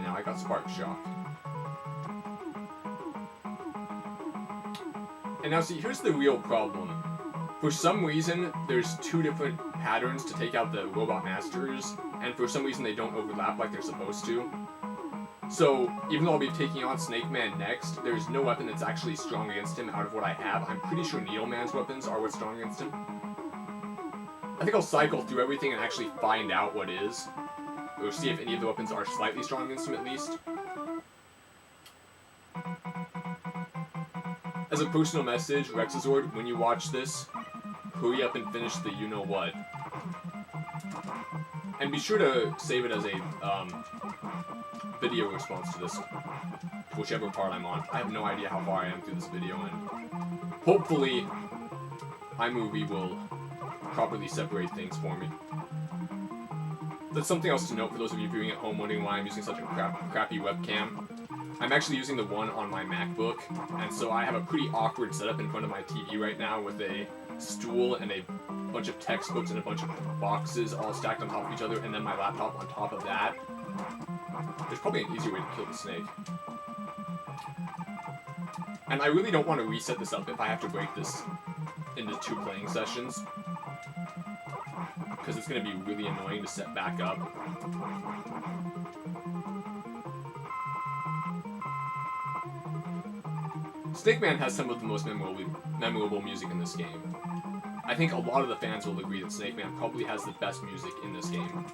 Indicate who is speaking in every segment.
Speaker 1: now. I got Spark Shock. And now see, here's the real problem. For some reason, there's two different patterns to take out the Robot Masters, and for some reason they don't overlap like they're supposed to. So, even though I'll be taking on Snake Man next, there's no weapon that's actually strong against him out of what I have. I'm pretty sure Needle Man's weapons are what's strong against him. I think I'll cycle through everything and actually find out what is. Or see if any of the weapons are slightly strong against him at least. As a personal message, Rexozord, when you watch this, hurry up and finish the you-know-what. And be sure to save it as a video response to this, whichever part I'm on. I have no idea how far I am through this video, and hopefully iMovie will properly separate things for me. That's something else to note for those of you viewing at home wondering why I'm using such a crappy webcam. I'm actually using the one on my MacBook, and so I have a pretty awkward setup in front of my TV right now with a stool and a bunch of textbooks and a bunch of boxes all stacked on top of each other, and then my laptop on top of that. There's probably an easier way to kill the snake. And I really don't want to reset this up if I have to break this into 2 playing sessions, because it's going to be really annoying to set back up. Snake Man has some of the most memorable music in this game. I think a lot of the fans will agree that Snake Man probably has the best music in this game.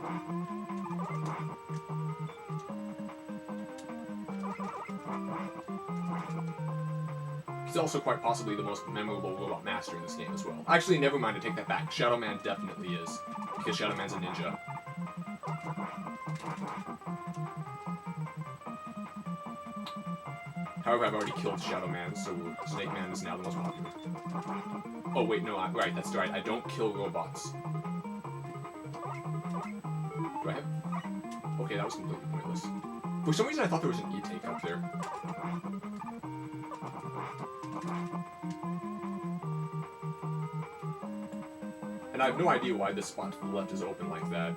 Speaker 1: He's also quite possibly the most memorable Robot Master in this game as well. Actually, never mind, I take that back. Shadow Man definitely is, because Shadow Man's a ninja. However, I've already killed Shadow Man, so Snake Man is now the most popular. Oh wait, no, right, that's right, I don't kill robots. Do I have... Okay, that was completely pointless. For some reason I thought there was an E-tank up there. And I have no idea why this spot to the left is open like that.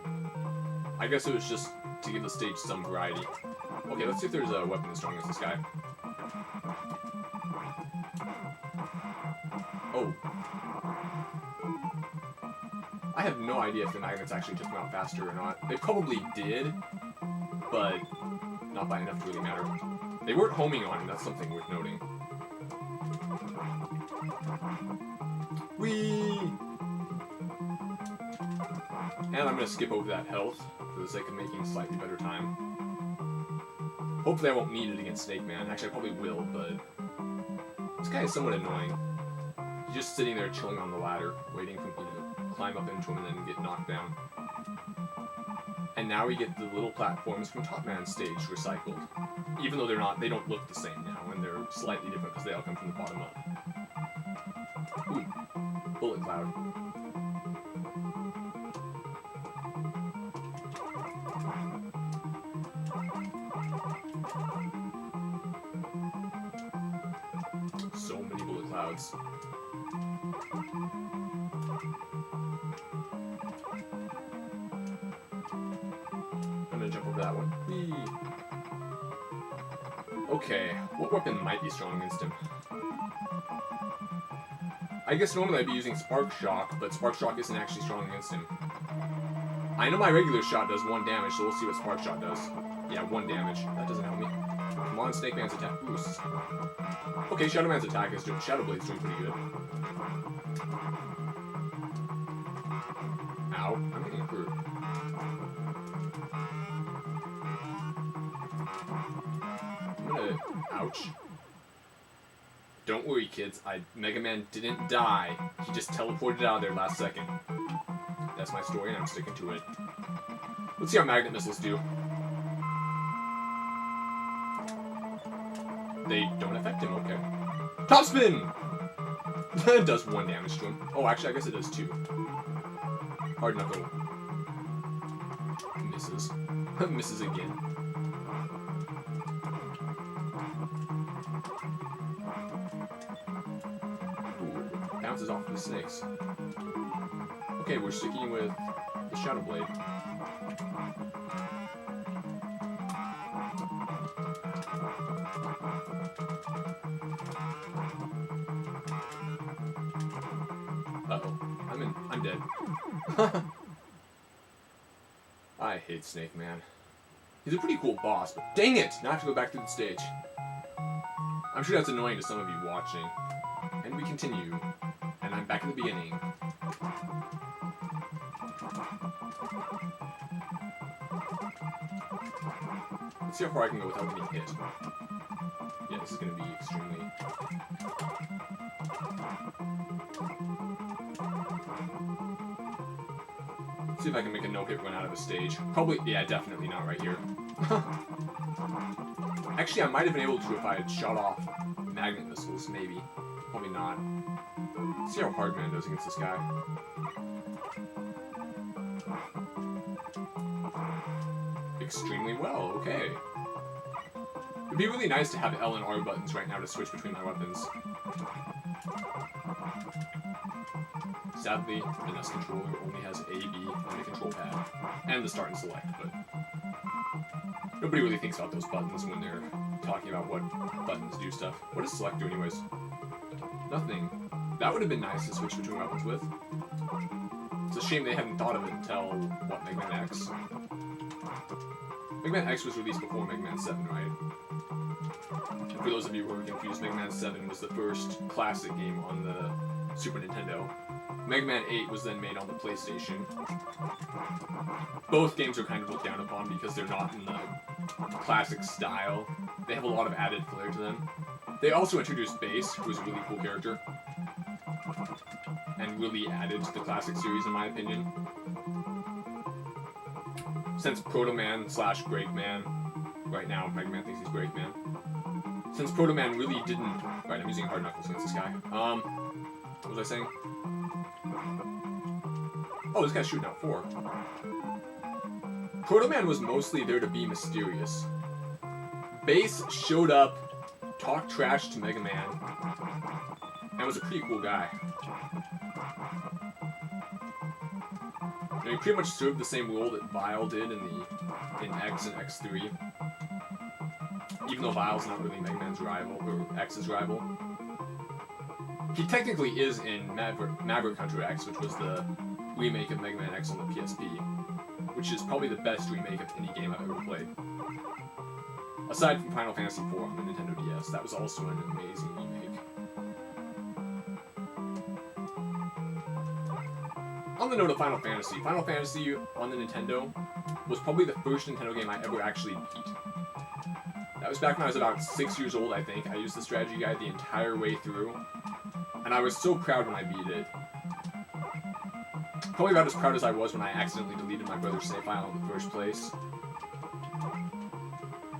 Speaker 1: I guess it was just to give the stage some variety. Okay, let's see if there's a weapon as strong as this guy. Oh. I have no idea if the magnets actually took him out faster or not. They probably did, but not by enough to really matter. They weren't homing on him, that's something worth noting. Whee! And I'm going to skip over that health for the sake of making slightly better time. Hopefully I won't need it against Snake Man. Actually, I probably will, but this guy is somewhat annoying. He's just sitting there chilling on the ladder, waiting for me to climb up into him and then get knocked down. And now we get the little platforms from Top Man's stage recycled. Even though they don't look the same now, and they're slightly different because they all come from the bottom up. Ooh, bullet cloud. So many bullet clouds. I'm gonna jump over that one. Whee! Okay, what weapon might be strong against him? I guess normally I'd be using Spark Shock, but Spark Shock isn't actually strong against him. I know my regular shot does 1 damage, so we'll see what Spark Shot does. Yeah, 1 damage. That doesn't help me. Come on, Snake Man's attack boosts. Okay, Shadow Man's attack is doing... Shadow Blade's doing pretty good. Ow, I'm getting hurt. I'm gonna... Ouch. Don't worry, kids. Mega Man didn't die. He just teleported out of there last second. That's my story, and I'm sticking to it. Let's see how magnet missiles do. They don't affect him, okay. Top spin! It does 1 damage to him. Oh, actually, I guess it does 2. Hard knuckle. Misses. Misses again. Ooh, bounces off the snakes. Okay, we're sticking with the Shadow Blade. Uh-oh. I'm dead. I hate Snake Man. He's a pretty cool boss, but dang it! Now I have to go back through the stage. I'm sure that's annoying to some of you watching. And we continue. And I'm back at the beginning. Let's see how far I can go without getting hit. Yeah, this is going to be extremely... Let's see if I can make a no-hit run out of a stage. Probably, yeah, definitely not right here. Actually, I might have been able to if I had shot off magnet missiles, maybe. Probably not. Let's see how Hardman does against this guy. Extremely well, okay. It'd be really nice to have L and R buttons right now to switch between my weapons. Sadly, the NES controller only has A, B on the control pad, and the start and select, but nobody really thinks about those buttons when they're talking about what buttons do stuff. What does select do anyways? Nothing. That would have been nice to switch between weapons with. It's a shame they hadn't thought of it until, what, Mega Man X? Mega Man X was released before Mega Man 7, right? And for those of you who are confused, Mega Man 7 was the first classic game on the Super Nintendo. Mega Man 8 was then made on the PlayStation. Both games are kind of looked down upon because they're not in the classic style. They have a lot of added flair to them. They also introduced Bass, who was a really cool character, and really added to the classic series in my opinion. Since Proto Man / Break Man, right now Mega Man thinks he's Break Man. Since Proto Man really didn't... Right, I'm using hard knuckles against this guy. What was I saying? Oh, this guy's shooting out 4. Proto Man was mostly there to be mysterious. Bass showed up, talked trash to Mega Man, and was a pretty cool guy. And he pretty much served the same role that Vile did in X and X3. Even though Vile's not really Mega Man's rival, or X's rival. He technically is in Maverick Hunter X, which was the remake of Mega Man X on the PSP, which is probably the best remake of any game I've ever played. Aside from Final Fantasy IV on the Nintendo DS, that was also an amazing remake. On the note of Final Fantasy on the Nintendo was probably the first Nintendo game I ever actually beat. That was back when I was about 6 years old, I think. I used the strategy guide the entire way through, and I was so proud when I beat it. Probably about as proud as I was when I accidentally deleted my brother's save file in the first place.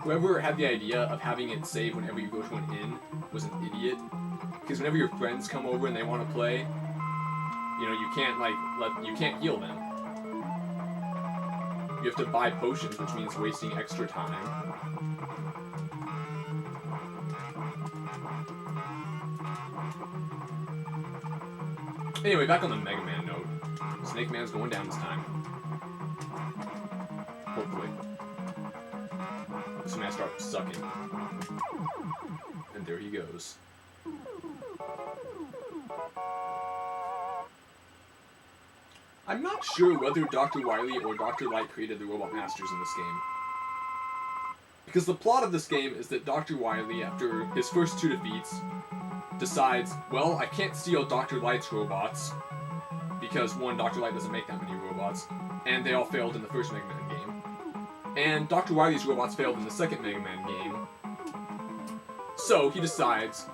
Speaker 1: Whoever had the idea of having it save whenever you go to an inn was an idiot. Because whenever your friends come over and they want to play, you know, you can't heal them. You have to buy potions, which means wasting extra time. Anyway, back on the Mega Man note. Snake Man's going down this time. Hopefully. This man starts sucking. And there he goes. I'm not sure whether Dr. Wily or Dr. Light created the Robot Masters in this game. Because the plot of this game is that Dr. Wily, after his first 2 defeats, decides, well, I can't steal Dr. Light's robots, because one, Dr. Light doesn't make that many robots, and they all failed in the first Mega Man game. And Dr. Wily's robots failed in the second Mega Man game. So he decides,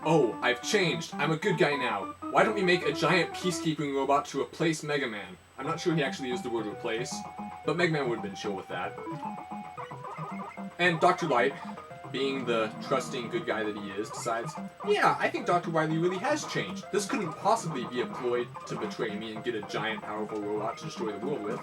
Speaker 1: oh, I've changed, I'm a good guy now. Why don't we make a giant peacekeeping robot to replace Mega Man? I'm not sure he actually used the word replace, but Mega Man would have been chill with that. And Dr. Light, being the trusting good guy that he is, decides, yeah, I think Dr. Wily really has changed. This couldn't possibly be a ploy to betray me and get a giant powerful robot to destroy the world with.